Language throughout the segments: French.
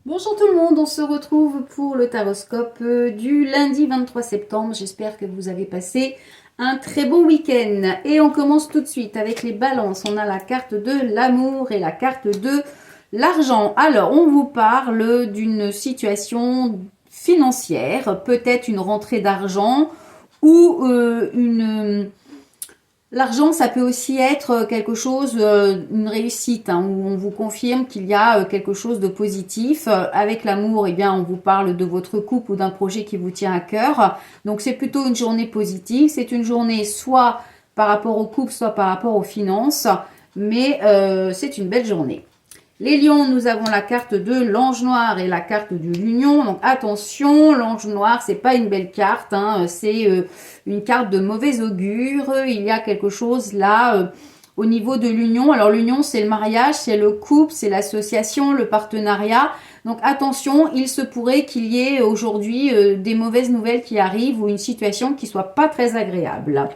Bonjour tout le monde, on se retrouve pour le taroscope du lundi 23 septembre. J'espère que vous avez passé un très bon week-end. Et on commence tout de suite avec les balances. On a la carte de l'amour et la carte de l'argent. Alors, on vous parle d'une situation financière, peut-être une rentrée d'argent ou L'argent, ça peut aussi être quelque chose, une réussite, hein, où on vous confirme qu'il y a quelque chose de positif. Avec l'amour, eh bien, on vous parle de votre couple ou d'un projet qui vous tient à cœur. Donc, c'est plutôt une journée positive. C'est une journée soit par rapport au couple, soit par rapport aux finances. Mais c'est une belle journée. Les lions, nous avons la carte de l'ange noir et la carte de l'union. Donc attention, l'ange noir, c'est pas une belle carte, hein, c'est une carte de mauvais augure. Il y a quelque chose là au niveau de l'union. Alors l'union, c'est le mariage, c'est le couple, c'est l'association, le partenariat. Donc attention, il se pourrait qu'il y ait aujourd'hui des mauvaises nouvelles qui arrivent ou une situation qui soit pas très agréable.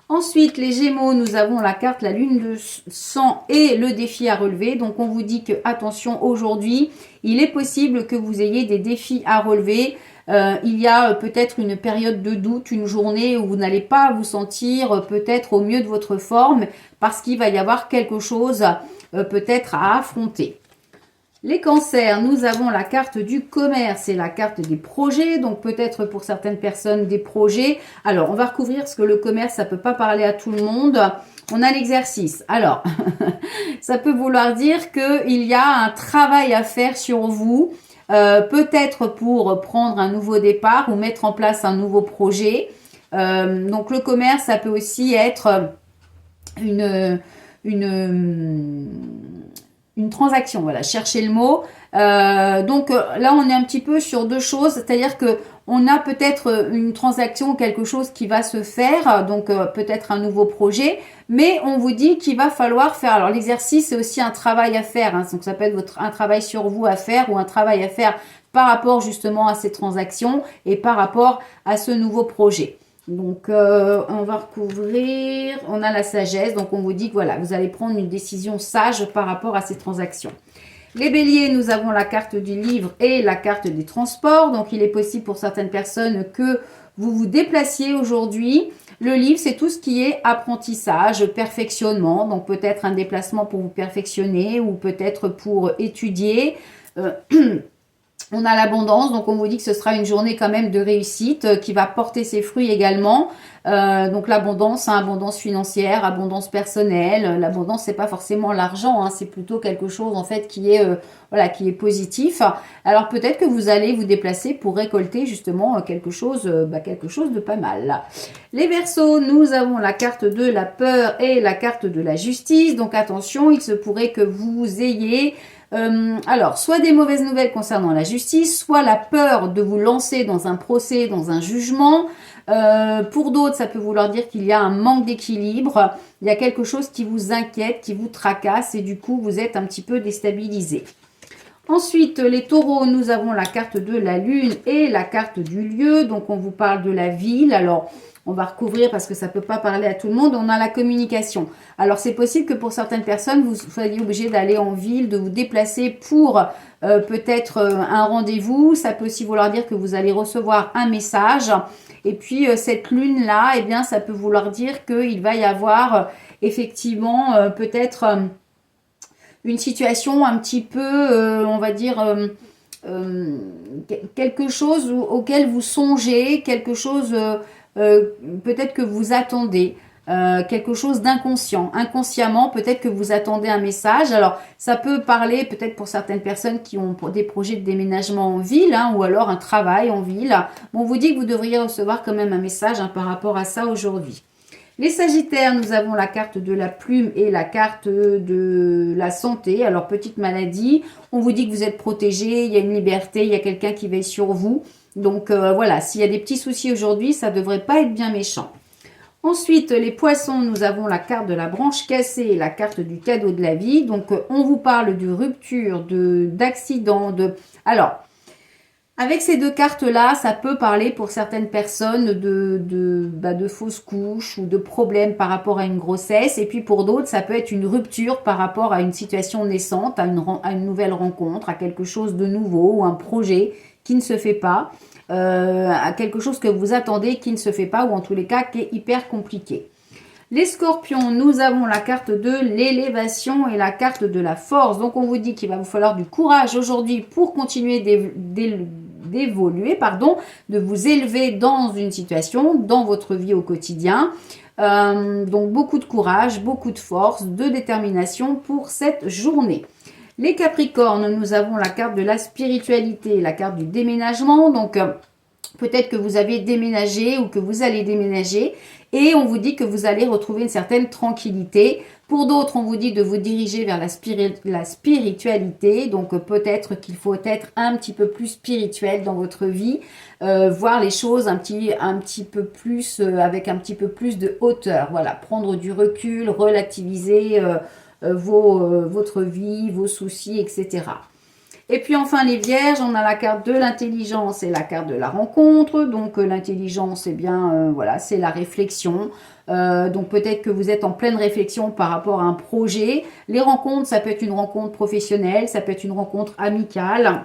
Ensuite, les Gémeaux, nous avons la carte, la lune de sang et le défi à relever. Donc, on vous dit que, attention, aujourd'hui, il est possible que vous ayez des défis à relever. Il y a peut-être une période de doute, une journée où vous n'allez pas vous sentir peut-être au mieux de votre forme parce qu'il va y avoir quelque chose peut-être à affronter. Les cancers, nous avons la carte du commerce et la carte des projets, donc peut-être pour certaines personnes des projets. Alors, on va recouvrir parce que le commerce, ça ne peut pas parler à tout le monde. On a l'exercice. Alors, ça peut vouloir dire qu'il y a un travail à faire sur vous, peut-être pour prendre un nouveau départ ou mettre en place un nouveau projet. Donc, le commerce, ça peut aussi être une une transaction, voilà, cherchez le mot. Donc là, on est un petit peu sur deux choses, c'est-à-dire que on a peut-être une transaction, quelque chose qui va se faire, donc peut-être un nouveau projet, mais on vous dit qu'il va falloir faire. Alors l'exercice, c'est aussi un travail à faire, hein, donc ça peut être un travail sur vous à faire ou un travail à faire par rapport justement à ces transactions et par rapport à ce nouveau projet. Donc, on va recouvrir, on a la sagesse, donc on vous dit que voilà, vous allez prendre une décision sage par rapport à ces transactions. Les béliers, nous avons la carte du livre et la carte des transports, donc il est possible pour certaines personnes que vous vous déplaciez aujourd'hui. Le livre, c'est tout ce qui est apprentissage, perfectionnement, donc peut-être un déplacement pour vous perfectionner ou peut-être pour étudier. On a l'abondance, donc on vous dit que ce sera une journée quand même de réussite qui va porter ses fruits également. Donc l'abondance, hein, abondance financière, abondance personnelle. L'abondance, c'est pas forcément l'argent, hein, c'est plutôt quelque chose en fait qui est voilà, qui est positif. Alors peut-être que vous allez vous déplacer pour récolter justement quelque chose de pas mal. Les Verseaux, nous avons la carte de la peur et la carte de la justice. Donc attention, il se pourrait que vous ayez alors, soit des mauvaises nouvelles concernant la justice, soit la peur de vous lancer dans un procès, dans un jugement. Pour d'autres, ça peut vouloir dire qu'il y a un manque d'équilibre, il y a quelque chose qui vous inquiète, qui vous tracasse et du coup, vous êtes un petit peu déstabilisé. Ensuite, les taureaux, nous avons la carte de la lune et la carte du lieu. Donc, on vous parle de la ville. Alors, on va recouvrir parce que ça ne peut pas parler à tout le monde. On a la communication. Alors, c'est possible que pour certaines personnes, vous soyez obligé d'aller en ville, de vous déplacer pour peut-être un rendez-vous. Ça peut aussi vouloir dire que vous allez recevoir un message. Et puis, cette lune-là, eh bien, ça peut vouloir dire qu'il va y avoir effectivement peut-être une situation un petit peu, on va dire, quelque chose auquel vous songez, quelque chose peut-être que vous attendez. Quelque chose d'inconscient. Inconsciemment, peut-être que vous attendez un message. Alors, ça peut parler peut-être pour certaines personnes qui ont des projets de déménagement en ville, hein, ou alors un travail en ville. Bon, on vous dit que vous devriez recevoir quand même un message hein, par rapport à ça aujourd'hui. Les Sagittaires, nous avons la carte de la plume et la carte de la santé. Alors, petite maladie, on vous dit que vous êtes protégé, il y a une liberté, il y a quelqu'un qui veille sur vous. Donc, voilà, s'il y a des petits soucis aujourd'hui, ça ne devrait pas être bien méchant. Ensuite, les poissons, nous avons la carte de la branche cassée et la carte du cadeau de la vie. Donc, on vous parle de rupture, d'accident, Alors, Avec ces deux cartes-là, ça peut parler pour certaines personnes de fausses couches ou de problèmes par rapport à une grossesse. Et puis pour d'autres, ça peut être une rupture par rapport à une situation naissante, à une nouvelle rencontre, à quelque chose de nouveau ou un projet qui ne se fait pas, à quelque chose que vous attendez qui ne se fait pas ou en tous les cas qui est hyper compliqué. Les scorpions, nous avons la carte de l'élévation et la carte de la force. Donc, on vous dit qu'il va vous falloir du courage aujourd'hui pour continuer d'évoluer, de vous élever dans une situation, dans votre vie au quotidien. Donc, beaucoup de courage, beaucoup de force, de détermination pour cette journée. Les capricornes, nous avons la carte de la spiritualité, la carte du déménagement. Donc, peut-être que vous avez déménagé ou que vous allez déménager et on vous dit que vous allez retrouver une certaine tranquillité. Pour d'autres, on vous dit de vous diriger vers la spiritualité. Donc peut-être qu'il faut être un petit peu plus spirituel dans votre vie, voir les choses un petit peu plus, avec un petit peu plus de hauteur. Voilà, prendre du recul, relativiser votre vie, vos soucis, etc. Et puis enfin les vierges, on a la carte de l'intelligence et la carte de la rencontre. Donc l'intelligence, c'est bien, voilà, c'est la réflexion. Donc peut-être que vous êtes en pleine réflexion par rapport à un projet. Les rencontres, ça peut être une rencontre professionnelle, ça peut être une rencontre amicale.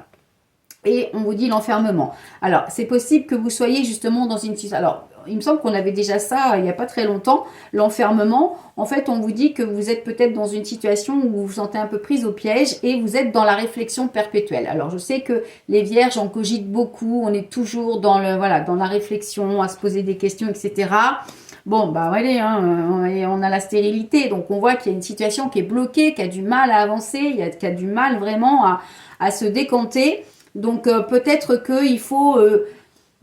Et on vous dit l'enfermement. Alors, c'est possible que vous soyez justement dans une situation... Alors, il me semble qu'on avait déjà ça il n'y a pas très longtemps, l'enfermement. En fait, on vous dit que vous êtes peut-être dans une situation où vous vous sentez un peu prise au piège et vous êtes dans la réflexion perpétuelle. Alors, je sais que les vierges, on cogite beaucoup, on est toujours dans la réflexion, à se poser des questions, etc. Bon, bah allez, on a la stérilité, donc on voit qu'il y a une situation qui est bloquée, qui a du mal à avancer, qui a du mal vraiment à se décanter. Donc peut-être qu'il faut,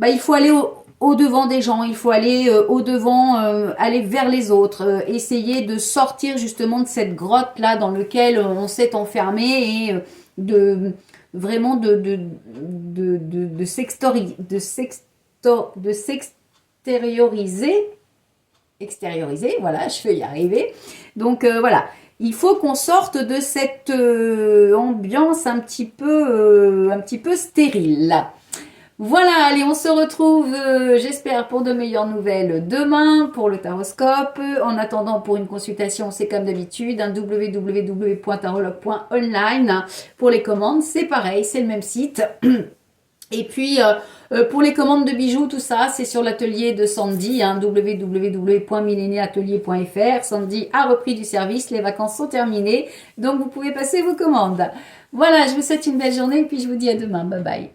il faut aller au devant des gens, il faut aller au devant, aller vers les autres, essayer de sortir justement de cette grotte là dans laquelle on s'est enfermé et de vraiment de extérioriser, voilà, je vais y arriver. Donc voilà, il faut qu'on sorte de cette ambiance un petit peu stérile. Voilà, allez, on se retrouve, j'espère, pour de meilleures nouvelles demain pour le taroscope. En attendant, pour une consultation, c'est comme d'habitude, www.tarologue.online. Pour les commandes, c'est pareil, c'est le même site. Et puis, pour les commandes de bijoux, tout ça, c'est sur l'atelier de Sandy, www.millenniatelier.fr. Sandy a repris du service, les vacances sont terminées, donc vous pouvez passer vos commandes. Voilà, je vous souhaite une belle journée et puis je vous dis à demain. Bye bye.